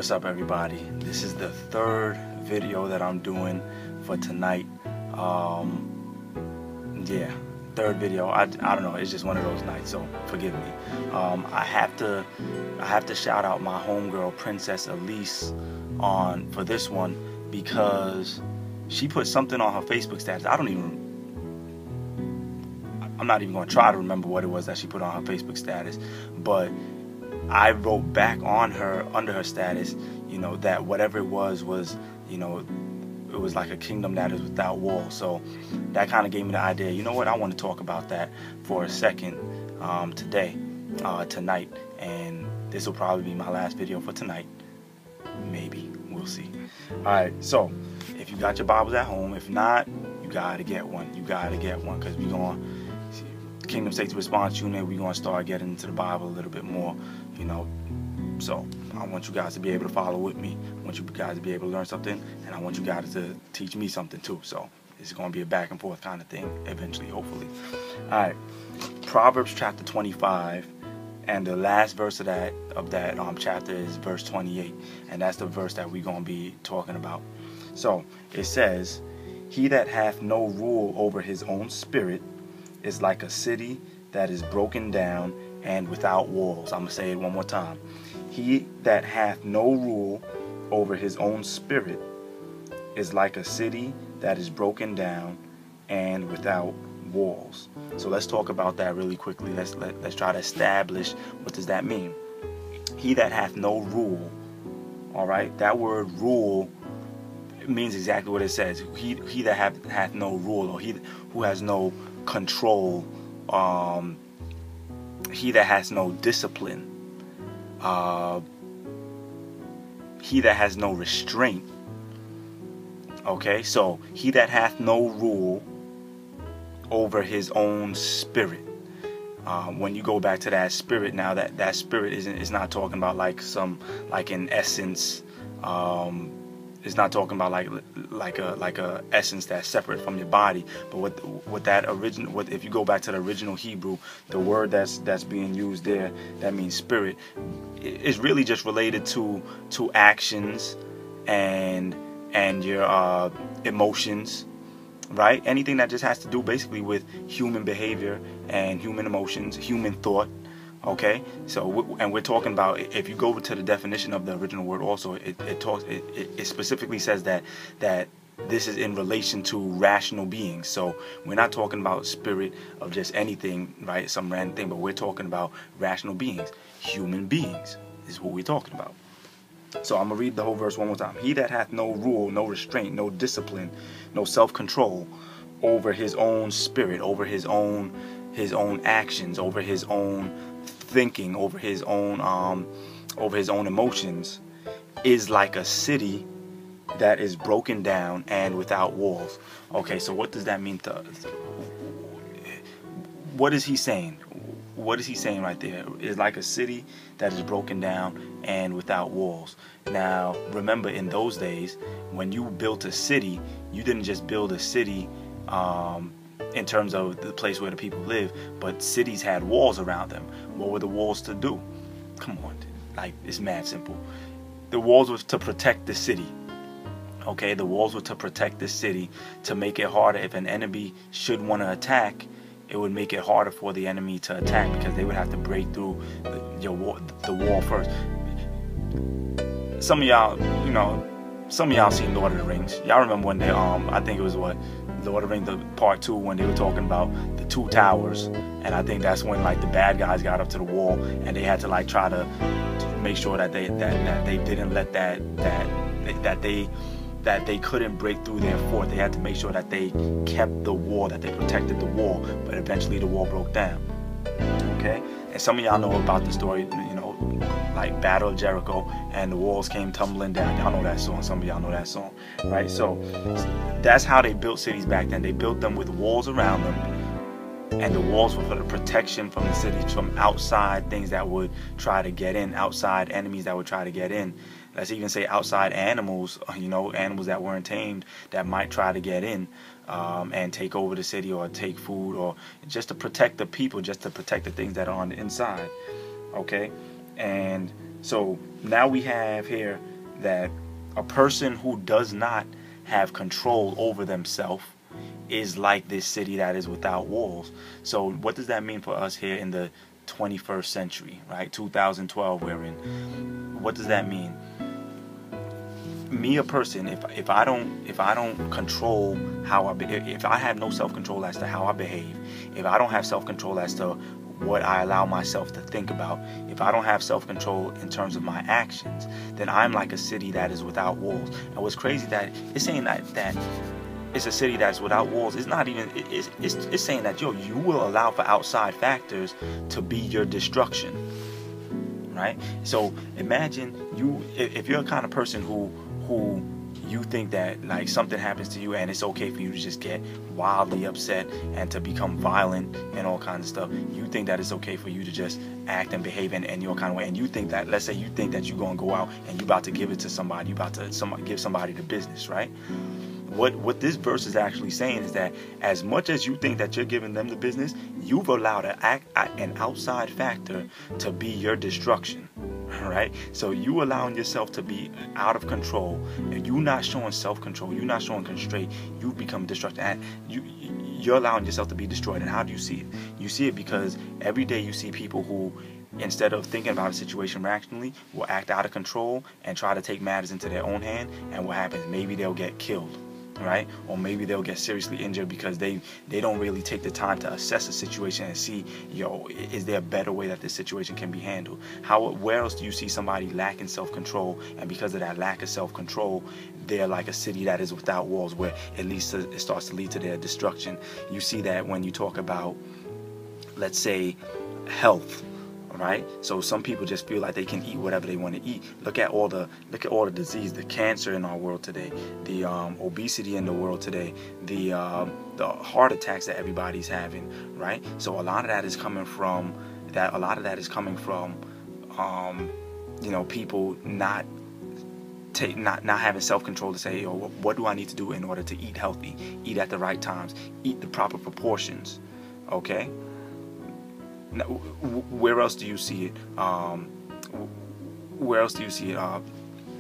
What's up, everybody? This is the third video that I'm doing for tonight. Yeah, third video. I don't know, it's just one of those nights, so forgive me. I have to shout out my homegirl Princess Elise for this one, because she put something on her Facebook status. I'm not even going to try to remember what it was that she put on her Facebook status, but I wrote back on her, under her status, that whatever it was, it was like a kingdom that is without walls. So that kind of gave me the idea, you know what, I want to talk about that for a second tonight, and this will probably be my last video for tonight. Maybe, we'll see. Alright, so if you got your Bibles at home, if not, you gotta get one. You gotta get one, because we're going Kingdom Safety Response Unit, we're going to start getting into the Bible a little bit more, So I want you guys to be able to follow with me. I want you guys to be able to learn something, and I want you guys to teach me something too. So it's going to be a back and forth kind of thing eventually, hopefully. Alright, Proverbs chapter 25, and the last verse of that chapter is verse 28, and that's the verse that we're going to be talking about. So it says, "He that hath no rule over his own spirit is like a city that is broken down and without walls." I'm going to say it one more time. "He that hath no rule over his own spirit is like a city that is broken down and without walls." So let's talk about that really quickly. Let's try to establish, what does that mean? He that hath no rule. All right, that word rule, it means exactly what it says. He that hath no rule, or he who has no control, he that has no discipline, he that has no restraint. Okay, so he that hath no rule over his own spirit. When you go back to that spirit, now that spirit is not talking about like an essence. It's not talking about like a essence that's separate from your body, but if you go back to the original Hebrew, the word that's being used there, that means spirit, is really just related to actions and your emotions, right? Anything that just has to do basically with human behavior and human emotions, human thought. Okay, so and we're talking about, if you go to the definition of the original word also, it specifically says that this is in relation to rational beings. So we're not talking about spirit of just anything, right, some random thing, but we're talking about rational beings. Human beings is what we're talking about. So I'm gonna read the whole verse one more time. "He that hath no rule, no restraint, no discipline, no self-control over his own spirit, over his own actions, over his own thinking, over his own emotions, is like a city that is broken down and without walls." Okay, so what does that mean to us? What is he saying? What is he saying right there? Is like a city that is broken down and without walls. Now, remember, in those days, when you built a city, you didn't just build a city in terms of the place where the people live, but cities had walls around them. What were the walls to do? Come on, like, it's mad simple. The walls were to protect the city. Okay, the walls were to protect the city, to make it harder. If an enemy should want to attack, it would make it harder for the enemy to attack, because they would have to break through the wall first. Some of y'all seen Lord of the Rings. Y'all remember when they I think it was Lord of the Rings Part 2, when they were talking about the two towers, and I think that's when like the bad guys got up to the wall, and they had to like try to make sure that they didn't let that they couldn't break through their fort. They had to make sure that they kept the wall, that they protected the wall, but eventually the wall broke down. Okay, and some of y'all know about the story, like Battle of Jericho, and the walls came tumbling down. Y'all know that song. Some of y'all know that song, right? So that's how they built cities back then. They built them with walls around them, and the walls were for the protection from the city, from outside things that would try to get in, outside enemies that would try to get in. Let's even say outside animals, animals that weren't tamed that might try to get in and take over the city, or take food, or just to protect the people, just to protect the things that are on the inside. Okay, and so now we have here that a person who does not have control over themselves is like this city that is without walls. So what does that mean for us here in the 21st century, right? 2012 we're in. What does that mean? Me, a person, if I don't control how if I have no self-control as to how I behave, if I don't have self-control as to what I allow myself to think about, if I don't have self-control in terms of my actions, then I'm like a city that is without walls. And what's crazy that it's saying that it's a city that's without walls. It's not even. It's saying that you will allow for outside factors to be your destruction, right? So imagine if you're a kind of person who you think that like something happens to you and it's okay for you to just get wildly upset and to become violent and all kinds of stuff. You think that it's okay for you to just act and behave in your kind of way, and you think that, let's say you think that you're gonna go out and you about to give it to somebody, you about to give somebody the business, right? What this verse is actually saying is that as much as you think that you're giving them the business, you've allowed an outside factor to be your destruction. Right? So you allowing yourself to be out of control, and you not showing self-control, you not showing constraint, you become destructive, and you're allowing yourself to be destroyed. And how do you see it? You see it because every day you see people who, instead of thinking about a situation rationally, will act out of control and try to take matters into their own hand. And what happens? Maybe they'll get killed, right? Or maybe they'll get seriously injured because they don't really take the time to assess the situation and see, is there a better way that this situation can be handled? Where else do you see somebody lacking self-control, and because of that lack of self-control, they're like a city that is without walls, where at least it starts to lead to their destruction? You see that when you talk about, let's say, health. Right? So some people just feel like they can eat whatever they want to eat. Look at all the disease, the cancer in our world today, the obesity in the world today, the heart attacks that everybody's having, right? So a lot of that is coming from people not having self-control to say, what do I need to do in order to eat healthy, eat at the right times, eat the proper proportions, okay? Now, where else do you see it?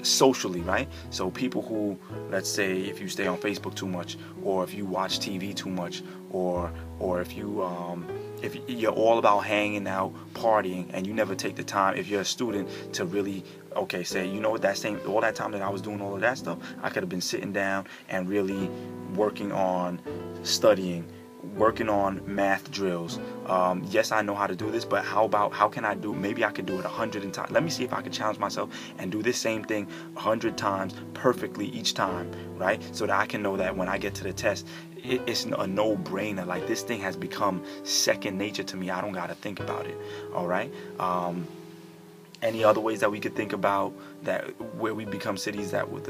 Socially, right? So people who, let's say, if you stay on Facebook too much, or if you watch TV too much, or if you're all about hanging out, partying, and you never take the time, if you're a student, to really, say, all that time that I was doing all of that stuff, I could have been sitting down and really working on studying, working on math drills. Yes, I know how to do this, but how can I do, maybe I could do it 100 times. Let me see if I can challenge myself and do this same thing 100 times perfectly each time, right? So that I can know that when I get to the test, it's a no-brainer. Like, this thing has become second nature to me. I don't gotta think about it. All right. Any other ways that we could think about that, where we become cities that would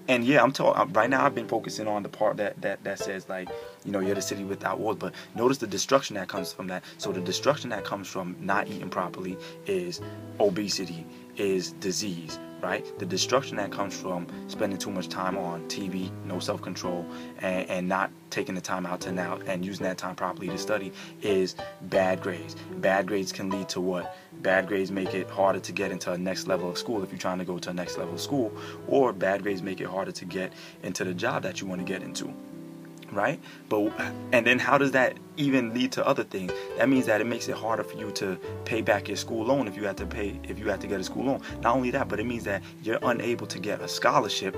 and yeah, I'm talking right now. I've been focusing on the part that says, like, you're the city without walls. But notice the destruction that comes from that. So the destruction that comes from not eating properly is obesity, is disease, right? The destruction that comes from spending too much time on TV, no self-control, and not taking the time out and using that time properly to study is bad grades. Bad grades can lead to what? Bad grades make it harder to get into a next level of school if you're trying to go to a next level of school, or bad grades make it harder to get into the job that you want to get into. Right? And then how does that even lead to other things? That means that it makes it harder for you to pay back your school loan if you have to get a school loan. Not only that, but it means that you're unable to get a scholarship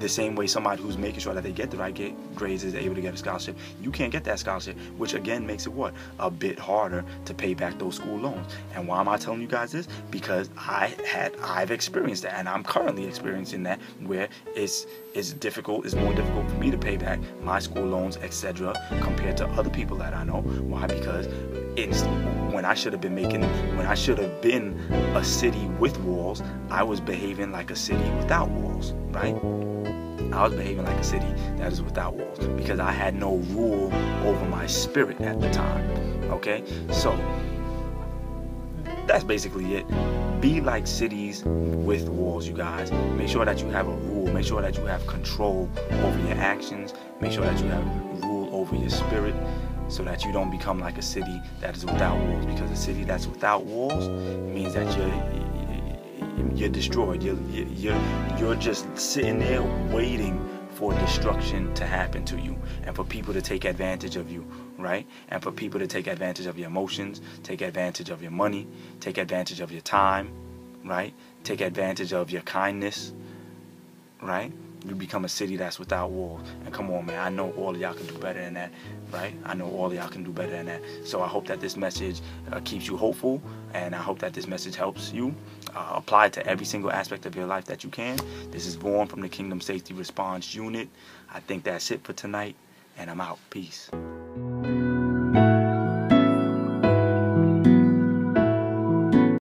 the same way somebody who's making sure that they get the right grades is able to get a scholarship. You can't get that scholarship, which again makes it what? A bit harder to pay back those school loans. And why am I telling you guys this? Because I've experienced that, and I'm currently experiencing that, where it's difficult. It's more difficult for me to pay back my school loans, etc., compared to other people that I know. Why? Because when I should have been a city with walls, I was behaving like a city without walls, right? I was behaving like a city that is without walls because I had no rule over my spirit at the time. Okay, so that's basically it. Be like cities with walls, you guys. Make sure that you have a rule. Make sure that you have control over your actions. Make sure that you have rule over your spirit, so that you don't become like a city that is without walls. Because a city that's without walls means that you're destroyed. You're just sitting there waiting for destruction to happen to you, and for people to take advantage of you, right? And for people to take advantage of your emotions, take advantage of your money, take advantage of your time, right? Take advantage of your kindness, right? You become a city that's without walls. And come on, man, I know all of y'all can do better than that, right? I know all of y'all can do better than that. So I hope that this message keeps you hopeful, and I hope that this message helps you apply it to every single aspect of your life that you can. This is Vaughn from the Kingdom Safety Response Unit. I think that's it for tonight, and I'm out. Peace.